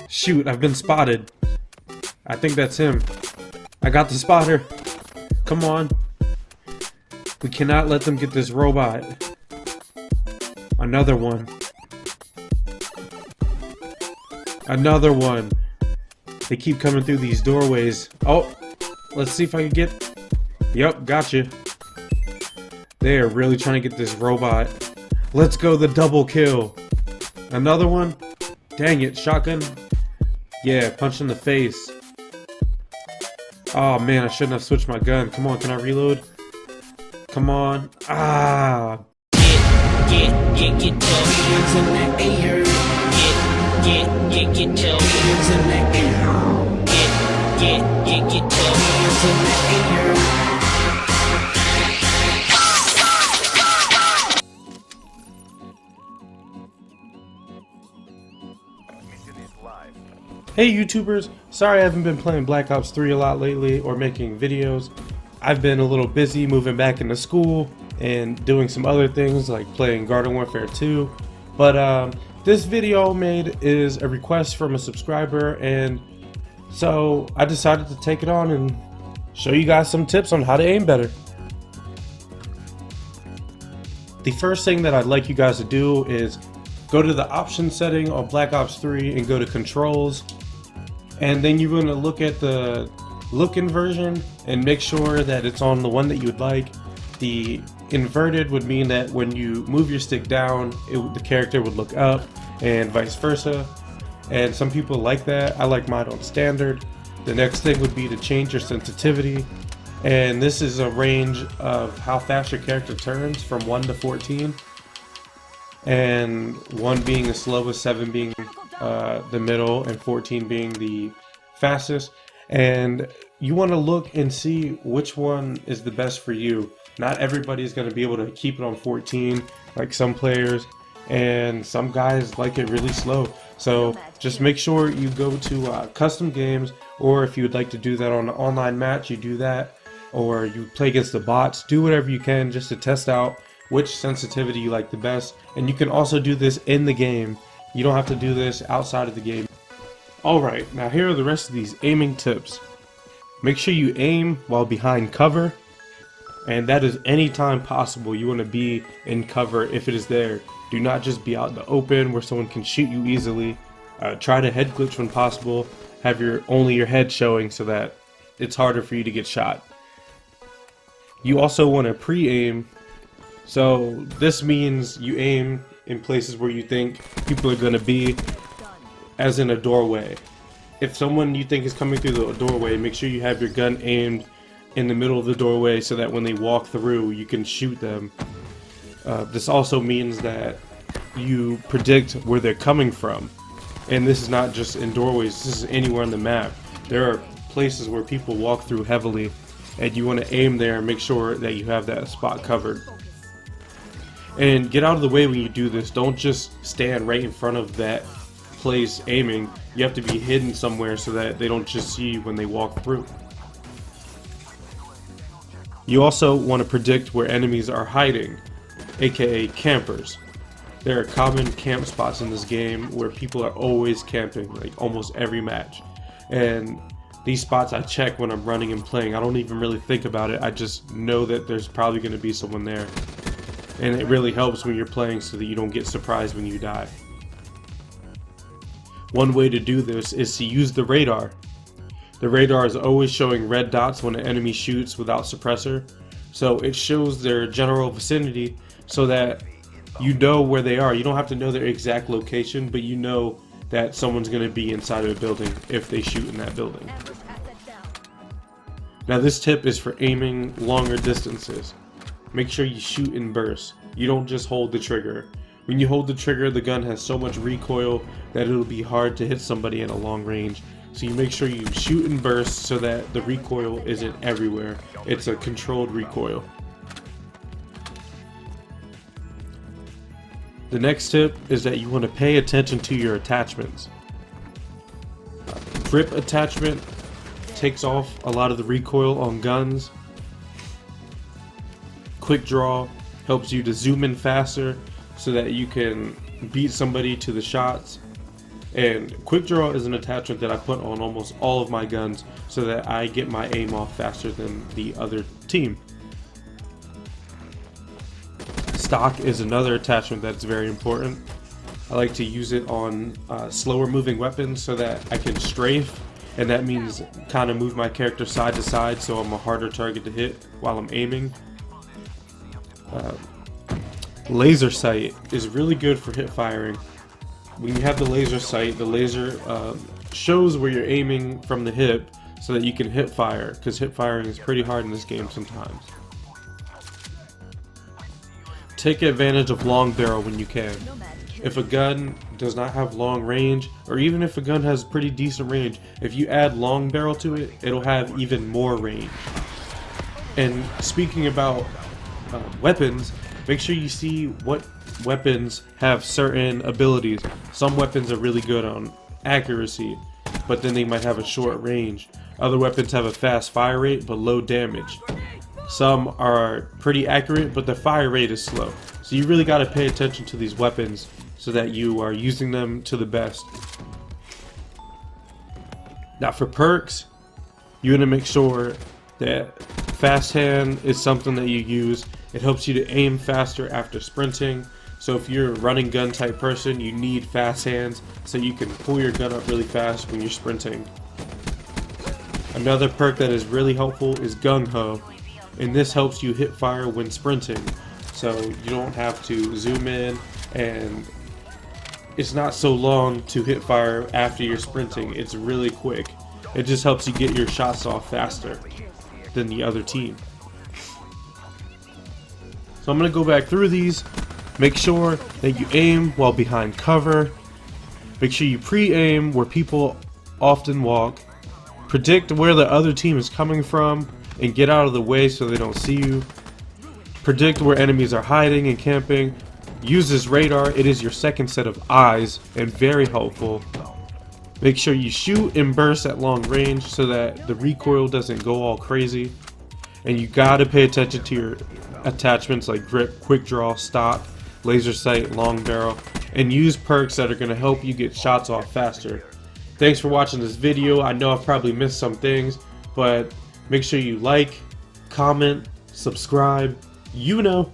Shoot, I've been spotted. I think that's him. I got the spotter. Come on. We cannot let them get this robot. Another one. Another one. They keep coming through these doorways. Oh, let's see if I can get... Yup, gotcha. They are really trying to get this robot. Let's go, the double kill. Another one? Dang it, shotgun. Yeah, punch in the face. Oh man, I shouldn't have switched my gun. Come on, can I reload? Come on. Ah. Get your hands in the air. Get your hands in the air. Get your hands in the air. Hey YouTubers, sorry I haven't been playing Black Ops 3 a lot lately or making videos. I've been a little busy moving back into school and doing some other things like playing Garden Warfare 2. But this video made is a request from a subscriber, and so I decided to take it on and show you guys some tips on how to aim better. The first thing that I'd like you guys to do is go to the options setting on Black Ops 3 and go to controls, and then you're going to look at the look-in version and make sure that it's on the one that you would like. The inverted would mean that when you move your stick down, the character would look up, and vice versa, and some people like that. I like mine on standard. The next thing would be to change your sensitivity, and this is a range of how fast your character turns from 1 to 14, and 1 being the slowest, 7 being the middle, and 14 being the fastest. And you want to look and see which one is the best for you. Not everybody's going to be able to keep it on 14 like some players, and some guys like it really slow. So just make sure you go to custom games, or if you would like to do that on an online match, you do that, or you play against the bots. Do whatever you can just to test out which sensitivity you like the best. And you can also do this in the game. You don't have to do this outside of the game. Alright, now here are the rest of these aiming tips. Make sure you aim while behind cover, and that is any time possible. You want to be in cover if it is there. Do not just be out in the open where someone can shoot you easily. Try to head glitch when possible. Have only your head showing so that it's harder for you to get shot. You also want to pre-aim. So this means you aim in places where you think people are going to be, as in a doorway. If someone you think is coming through the doorway, make sure you have your gun aimed in the middle of the doorway so that when they walk through, you can shoot them. This also means that you predict where they're coming from. And this is not just in doorways, this is anywhere on the map. There are places where people walk through heavily, and you want to aim there and make sure that you have that spot covered. And get out of the way when you do this. Don't just stand right in front of that place aiming. You have to be hidden somewhere so that they don't just see you when they walk through. You also want to predict where enemies are hiding, aka campers. There are common camp spots in this game where people are always camping, like almost every match. And these spots I check when I'm running and playing. I don't even really think about it. I just know that there's probably going to be someone there. And it really helps when you're playing so that you don't get surprised when you die. One way to do this is to use the radar. The radar is always showing red dots when an enemy shoots without suppressor. So it shows their general vicinity so that you know where they are. You don't have to know their exact location, but you know that someone's going to be inside of a building if they shoot in that building. Now this tip is for aiming longer distances. Make sure you shoot in bursts. You don't just hold the trigger. When you hold the trigger, the gun has so much recoil that it'll be hard to hit somebody in a long range. So you make sure you shoot in bursts so that the recoil isn't everywhere. It's a controlled recoil. The next tip is that you want to pay attention to your attachments. Grip attachment takes off a lot of the recoil on guns. Quick draw helps you to zoom in faster so that you can beat somebody to the shots. And quick draw is an attachment that I put on almost all of my guns so that I get my aim off faster than the other team. Stock is another attachment that's very important. I like to use it on slower moving weapons so that I can strafe, and that means kind of move my character side to side so I'm a harder target to hit while I'm aiming. Laser sight is really good for hip firing. When you have the laser sight, the laser shows where you're aiming from the hip so that you can hip fire, because hip firing is pretty hard in this game sometimes. Take advantage of long barrel when you can. If a gun does not have long range, or even if a gun has pretty decent range, if you add long barrel to it, it'll have even more range. And speaking about weapons, make sure you see what weapons have certain abilities. Some weapons are really good on accuracy, but then they might have a short range. Other weapons have a fast fire rate but low damage. Some are pretty accurate, but the fire rate is slow. So you really got to pay attention to these weapons so that you are using them to the best. Now for perks, you want to make sure that fast hand is something that you use. It helps you to aim faster after sprinting. So if you're a running gun type person, you need fast hands so you can pull your gun up really fast when you're sprinting. Another perk that is really helpful is Gung-Ho, and this helps you hit fire when sprinting. So you don't have to zoom in, and it's not so long to hit fire after you're sprinting. It's really quick. It just helps you get your shots off faster than the other team. So I'm going to go back through these. Make sure that you aim while behind cover. Make sure you pre-aim where people often walk. Predict where the other team is coming from and get out of the way so they don't see you. Predict where enemies are hiding and camping. Use this radar. It is your second set of eyes and very helpful. Make sure you shoot and burst at long range so that the recoil doesn't go all crazy. And you gotta pay attention to your attachments like grip, quick draw, stock, laser sight, long barrel, and use perks that are gonna help you get shots off faster. Thanks for watching this video. I know I've probably missed some things, but make sure you like, comment, subscribe, you know.